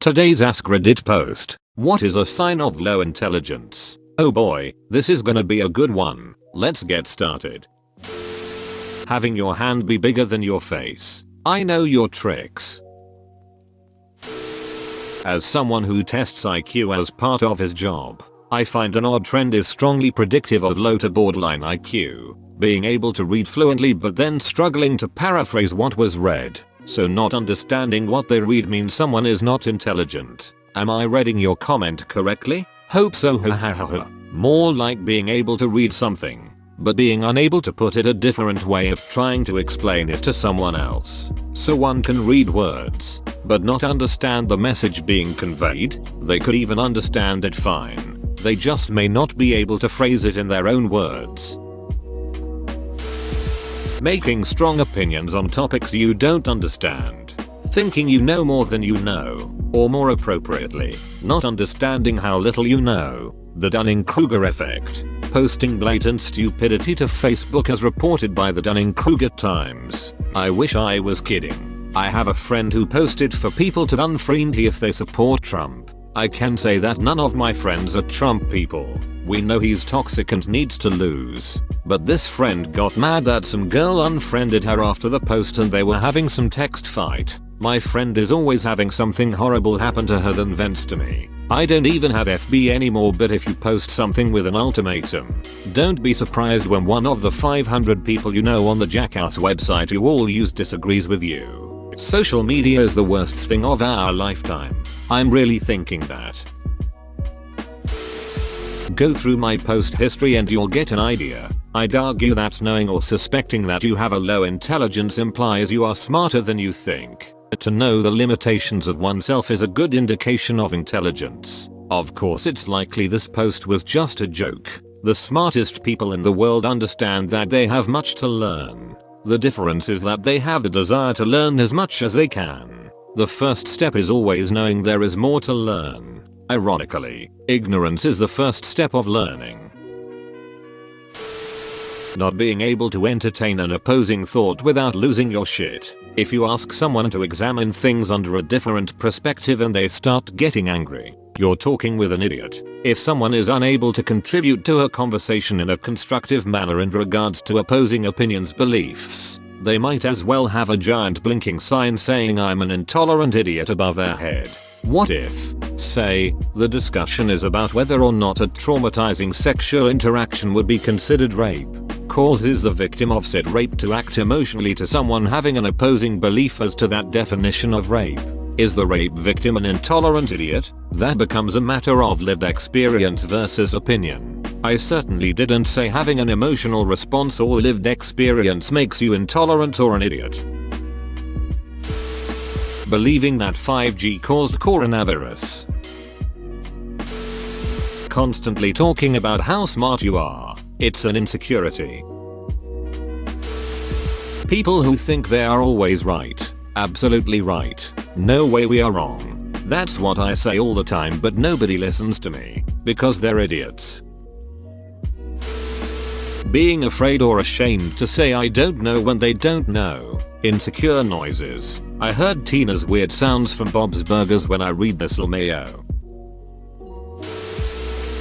Today's AskReddit post. What is a sign of low intelligence? Oh boy, this is gonna be a good one. Let's get started. Having your hand be bigger than your face. I know your tricks. As someone who tests IQ as part of his job, I find an odd trend is strongly predictive of low to borderline IQ. Being able to read fluently but then struggling to paraphrase what was read. So not understanding what they read means someone is not intelligent. Am I reading your comment correctly? Hope so. More like being able to read something, but being unable to put it a different way of trying to explain it to someone else. So one can read words, but not understand the message being conveyed. They could even understand it fine. They just may not be able to phrase it in their own words. Making strong opinions on topics you don't understand. Thinking you know more than you know, or more appropriately, not understanding how little you know. The Dunning-Kruger effect. Posting blatant stupidity to Facebook as reported by the Dunning-Kruger Times. I wish I was kidding. I have a friend who posted for people to unfriend him if they support Trump. I can say that none of my friends are Trump people. We know he's toxic and needs to lose. But this friend got mad that some girl unfriended her after the post and they were having some text fight. My friend is always having something horrible happen to her then vents to me. I don't even have FB anymore, but if you post something with an ultimatum, don't be surprised when one of the 500 people you know on the Jackass website you all use disagrees with you. Social media is the worst thing of our lifetime. I'm really thinking that. Go through my post history and you'll get an idea. I'd argue that knowing or suspecting that you have a low intelligence implies you are smarter than you think. To know the limitations of oneself is a good indication of intelligence. Of course, it's likely this post was just a joke. The smartest people in the world understand that they have much to learn. The difference is that they have the desire to learn as much as they can. The first step is always knowing there is more to learn. Ironically, ignorance is the first step of learning. Not being able to entertain an opposing thought without losing your shit. If you ask someone to examine things under a different perspective and they start getting angry, you're talking with an idiot. If someone is unable to contribute to a conversation in a constructive manner in regards to opposing opinions, beliefs, they might as well have a giant blinking sign saying I'm an intolerant idiot above their head. What if, say, the discussion is about whether or not a traumatizing sexual interaction would be considered rape? Causes the victim of said rape to act emotionally to someone having an opposing belief as to that definition of rape. Is the rape victim an intolerant idiot? That becomes a matter of lived experience versus opinion. I certainly didn't say having an emotional response or lived experience makes you intolerant or an idiot. Believing that 5G caused coronavirus. Constantly talking about how smart you are. It's an insecurity. People who think they are always right. Absolutely right. No way we are wrong. That's what I say all the time, but nobody listens to me because they're idiots. Being afraid or ashamed to say I don't know when they don't know. Insecure noises. I heard Tina's weird sounds from Bob's Burgers when I read this LMAO.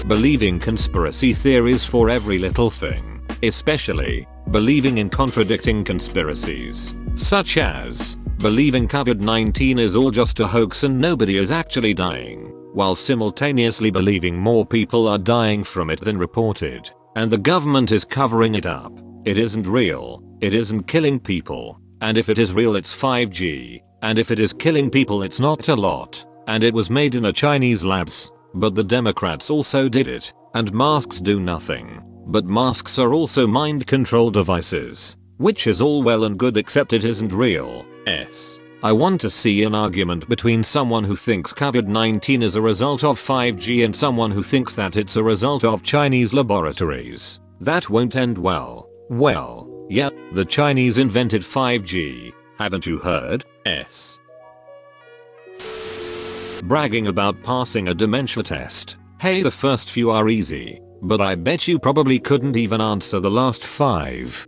Believing conspiracy theories for every little thing. Especially, believing in contradicting conspiracies. Such as, believing COVID-19 is all just a hoax and nobody is actually dying, while simultaneously believing more people are dying from it than reported, and the government is covering it up. It isn't real, it isn't killing people. And if it is real, it's 5G. And if it is killing people, it's not a lot. And it was made in a Chinese labs. But the Democrats also did it. And masks do nothing. But masks are also mind control devices. Which is all well and good except it isn't real. I want to see an argument between someone who thinks COVID-19 is a result of 5G and someone who thinks that it's a result of Chinese laboratories. That won't end well. Well, yeah, the Chinese invented 5G, haven't you heard? Bragging about passing a dementia test. Hey, the first few are easy, but I bet you probably couldn't even answer the last 5.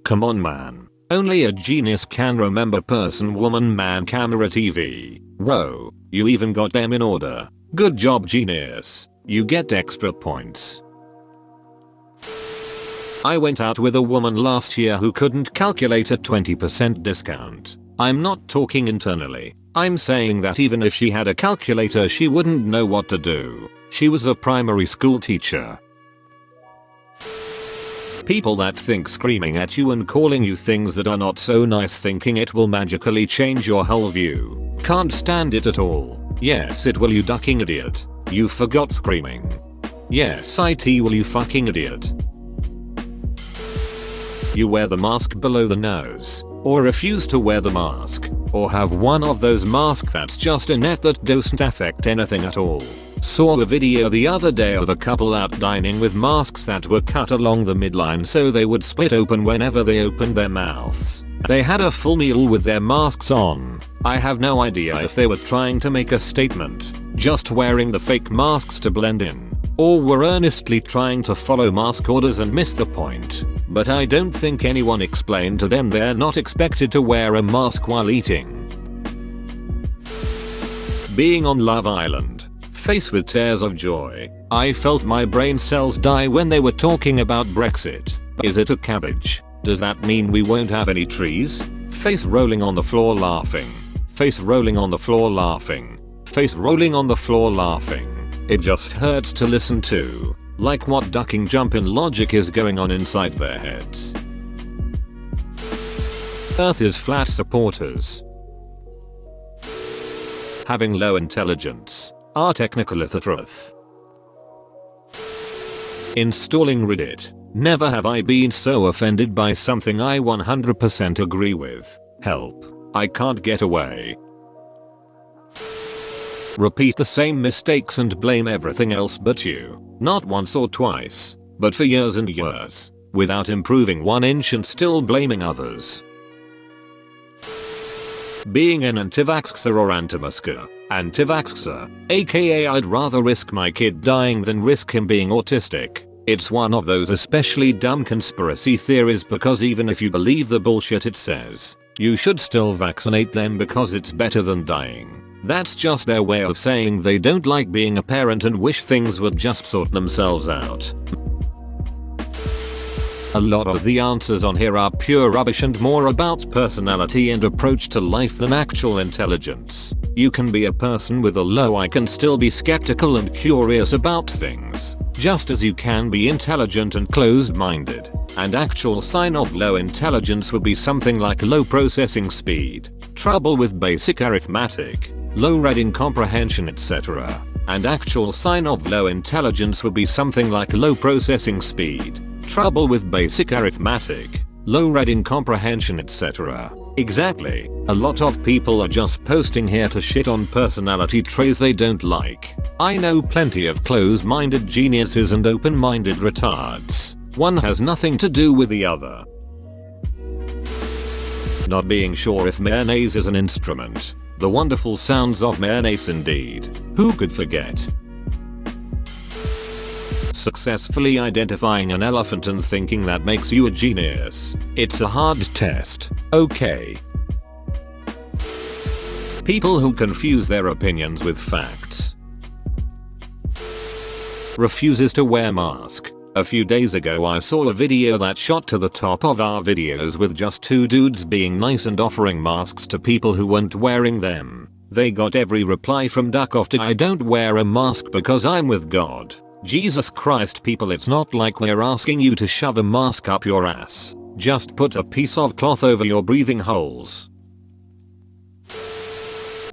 Come on man. Only a genius can remember person, woman, man, camera, TV. Whoa. You even got them in order. Good job, genius. You get extra points. I went out with a woman last year who couldn't calculate a 20% discount. I'm not talking internally. I'm saying that even if she had a calculator she wouldn't know what to do. She was a primary school teacher. People that think screaming at you and calling you things that are not so nice, thinking it will magically change your whole view. Can't stand it at all. Yes, it will, you ducking idiot. You forgot screaming. Yes, it will, you fucking idiot. You wear the mask below the nose, or refuse to wear the mask, or have one of those masks that's just a net that doesn't affect anything at all. Saw a video the other day of a couple out dining with masks that were cut along the midline so they would split open whenever they opened their mouths. They had a full meal with their masks on. I have no idea if they were trying to make a statement, just wearing the fake masks to blend in, or were earnestly trying to follow mask orders and miss the point. But I don't think anyone explained to them they're not expected to wear a mask while eating. Being on Love Island. Face with tears of joy. I felt my brain cells die when they were talking about Brexit. Is it a cabbage? Does that mean we won't have any trees? Face rolling on the floor laughing. Face rolling on the floor laughing. Face rolling on the floor laughing. It just hurts to listen to. Like what ducking jumping logic is going on inside their heads. Earth is flat supporters. Having low intelligence. Are technical illiterate. Installing Reddit. Never have I been so offended by something I 100% agree with. Help. I can't get away. Repeat the same mistakes and blame everything else but you. Not once or twice, but for years and years. Without improving 1 inch and still blaming others. Being an anti-vaxxer or anti-masker. Anti-vaxxer, aka I'd rather risk my kid dying than risk him being autistic. It's one of those especially dumb conspiracy theories because even if you believe the bullshit it says, you should still vaccinate them because it's better than dying. That's just their way of saying they don't like being a parent and wish things would just sort themselves out. A lot of the answers on here are pure rubbish and more about personality and approach to life than actual intelligence. You can be a person with a low IQ and still be skeptical and curious about things, just as you can be intelligent and closed-minded. And actual sign of low intelligence would be something like low processing speed, trouble with basic arithmetic, low reading comprehension, etc. And actual sign of low intelligence would be something like low processing speed, trouble with basic arithmetic, low reading comprehension, etc. Exactly. A lot of people are just posting here to shit on personality traits they don't like. I know plenty of closed-minded geniuses and open-minded retards. One has nothing to do with the other. Not being sure if mayonnaise is an instrument. The wonderful sounds of mayonnaise indeed. Who could forget? Successfully identifying an elephant and thinking that makes you a genius. It's a hard test. Okay. People who confuse their opinions with facts. Refuses to wear mask. A few days ago I saw a video that shot to the top of our videos with just 2 dudes being nice and offering masks to people who weren't wearing them. They got every reply from duck off to I don't wear a mask because I'm with God. Jesus Christ, people, it's not like we're asking you to shove a mask up your ass. Just put a piece of cloth over your breathing holes.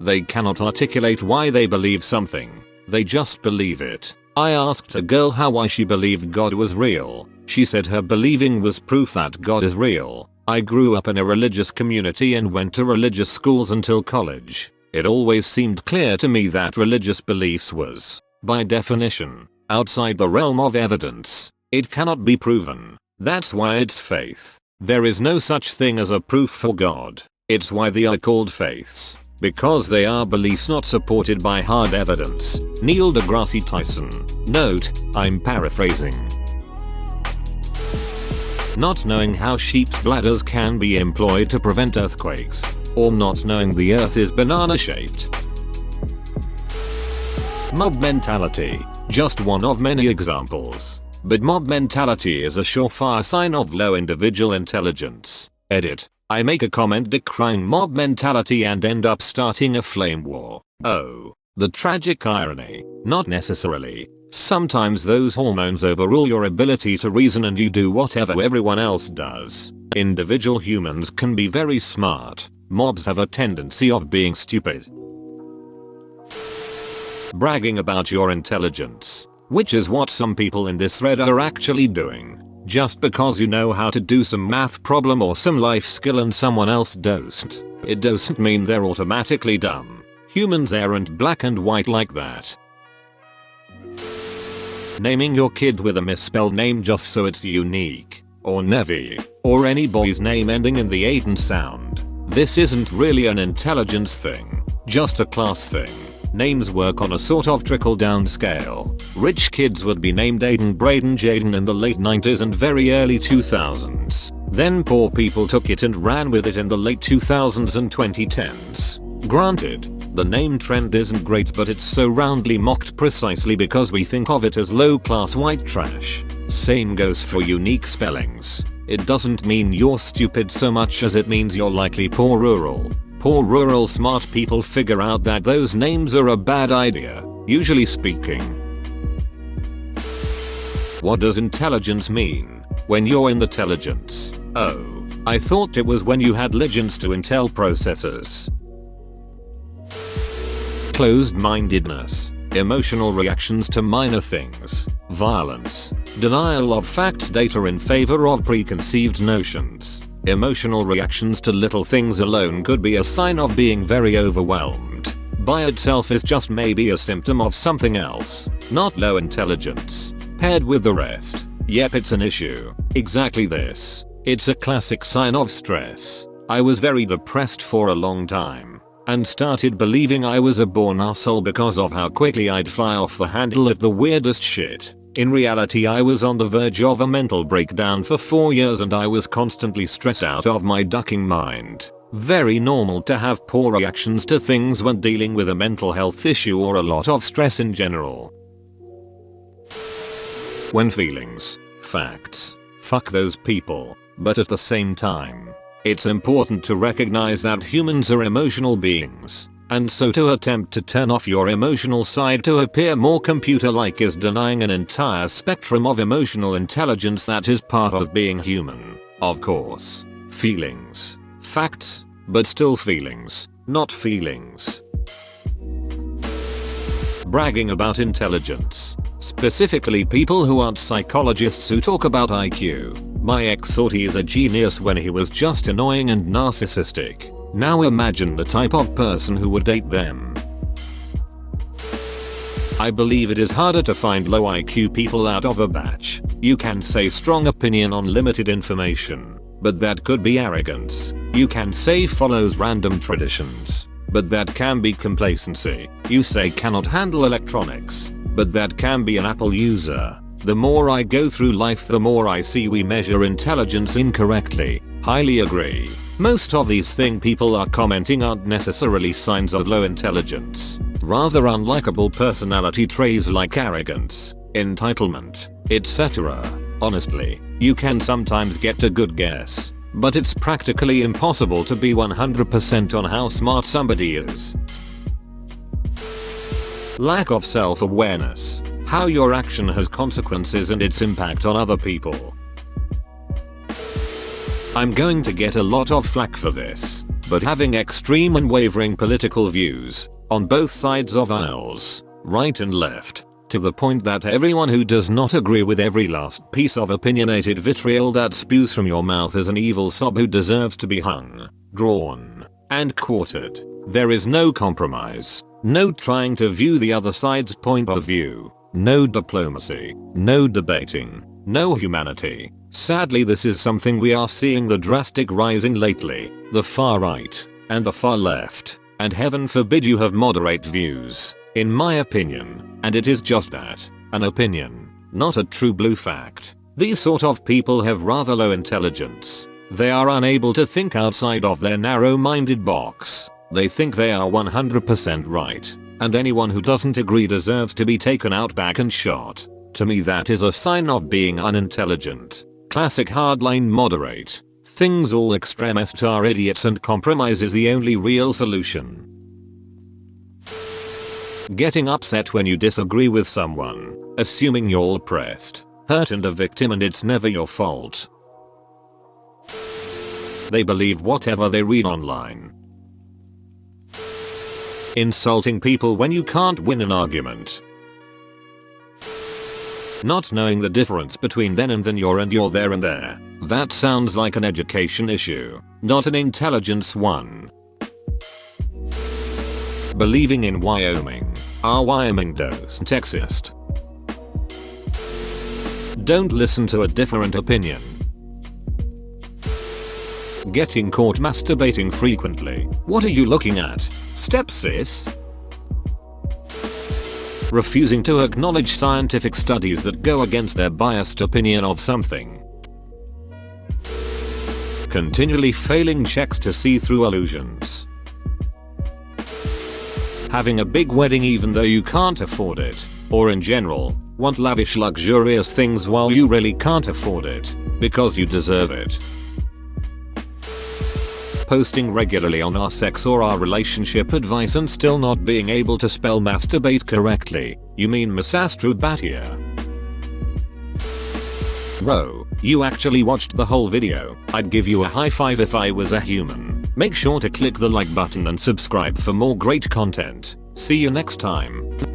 They cannot articulate why they believe something. They just believe it. I asked a girl why she believed God was real. She said her believing was proof that God is real. I grew up in a religious community and went to religious schools until college. It always seemed clear to me that religious beliefs was, by definition, outside the realm of evidence. It cannot be proven. That's why it's faith. There is no such thing as a proof for God. It's why they are called faiths. Because they are beliefs not supported by hard evidence. Neil deGrasse Tyson. Note, I'm paraphrasing. Not knowing how sheep's bladders can be employed to prevent earthquakes. Or not knowing the earth is banana shaped. Mob mentality, just one of many examples. But mob mentality is a surefire sign of low individual intelligence. Edit. I make a comment decrying mob mentality and end up starting a flame war. Oh, the tragic irony. Not necessarily. Sometimes those hormones overrule your ability to reason and you do whatever everyone else does. Individual humans can be very smart. Mobs have a tendency of being stupid. Bragging about your intelligence, which is what some people in this thread are actually doing. Just because you know how to do some math problem or some life skill and someone else doesn't, it doesn't mean they're automatically dumb. Humans aren't black and white like that. Naming your kid with a misspelled name just so it's unique, or Nevi, or any boy's name ending in the Aiden sound. This isn't really an intelligence thing, just a class thing. Names work on a sort of trickle-down scale. Rich kids would be named Aiden, Braden, Jaden in the late 90s and very early 2000s. Then poor people took it and ran with it in the late 2000s and 2010s. Granted, the name trend isn't great, but it's so roundly mocked precisely because we think of it as low-class white trash. Same goes for unique spellings. It doesn't mean you're stupid so much as it means you're likely poor rural. Poor rural smart people figure out that those names are a bad idea, usually speaking. What does intelligence mean? When you're in the intelligence. Oh, I thought it was when you had legends to Intel processors. Closed-mindedness, emotional reactions to minor things, violence, denial of facts, data in favor of preconceived notions. Emotional reactions to little things alone could be a sign of being very overwhelmed. By itself is just maybe a symptom of something else, not low intelligence. Paired with the rest, yep, it's an issue. Exactly this. It's a classic sign of stress. I was very depressed for a long time, and started believing I was a born arsehole because of how quickly I'd fly off the handle at the weirdest shit. In reality, I was on the verge of a mental breakdown for 4 years and I was constantly stressed out of my ducking mind. Very normal to have poor reactions to things when dealing with a mental health issue or a lot of stress in general. When feelings, facts, fuck those people, but at the same time, it's important to recognize that humans are emotional beings. And so to attempt to turn off your emotional side to appear more computer-like is denying an entire spectrum of emotional intelligence that is part of being human. Of course, feelings, facts, but still feelings, not feelings. Bragging about intelligence, specifically people who aren't psychologists who talk about IQ. My ex thought he is a genius when he was just annoying and narcissistic. Now imagine the type of person who would date them. I believe it is harder to find low IQ people out of a batch. You can say strong opinion on limited information, but that could be arrogance. You can say follows random traditions, but that can be complacency. You say cannot handle electronics, but that can be an Apple user. The more I go through life, the more I see we measure intelligence incorrectly. Highly agree. Most of these things people are commenting aren't necessarily signs of low intelligence. Rather unlikable personality traits like arrogance, entitlement, etc. Honestly, you can sometimes get a good guess, but it's practically impossible to be 100% on how smart somebody is. Lack of self-awareness. How your action has consequences and its impact on other people. I'm going to get a lot of flack for this, but having extreme and wavering political views, on both sides of aisles, right and left, to the point that everyone who does not agree with every last piece of opinionated vitriol that spews from your mouth is an evil sob who deserves to be hung, drawn, and quartered. There is no compromise, no trying to view the other side's point of view, no diplomacy, no debating, no humanity. Sadly, this is something we are seeing the drastic rise in lately, the far right, and the far left, and heaven forbid you have moderate views, in my opinion, and it is just that, an opinion, not a true blue fact. These sort of people have rather low intelligence. They are unable to think outside of their narrow-minded box. They think they are 100% right, And anyone who doesn't agree deserves to be taken out back and shot. To me that is a sign of being unintelligent. Classic hardline moderate. Things all extremists are idiots and compromise is the only real solution. Getting upset when you disagree with someone, assuming you're oppressed, hurt and a victim and it's never your fault. They believe whatever they read online. Insulting people when you can't win an argument. Not knowing the difference between then and you're there and there. That sounds like an education issue, not an intelligence one. Believing in Wyoming. Our Wyoming doesn't exist. Don't listen to a different opinion. Getting caught masturbating frequently. What are you looking at? Step sis? Refusing to acknowledge scientific studies that go against their biased opinion of something. Continually failing checks to see through illusions. Having a big wedding even though you can't afford it, or in general, want lavish luxurious things while you really can't afford it, because you deserve it. Posting regularly on our sex or our relationship advice and still not being able to spell masturbate correctly. You mean masturbatia? Bro, you actually watched the whole video. I'd give you a high five if I was a human. Make sure to click the like button and subscribe for more great content. See you next time.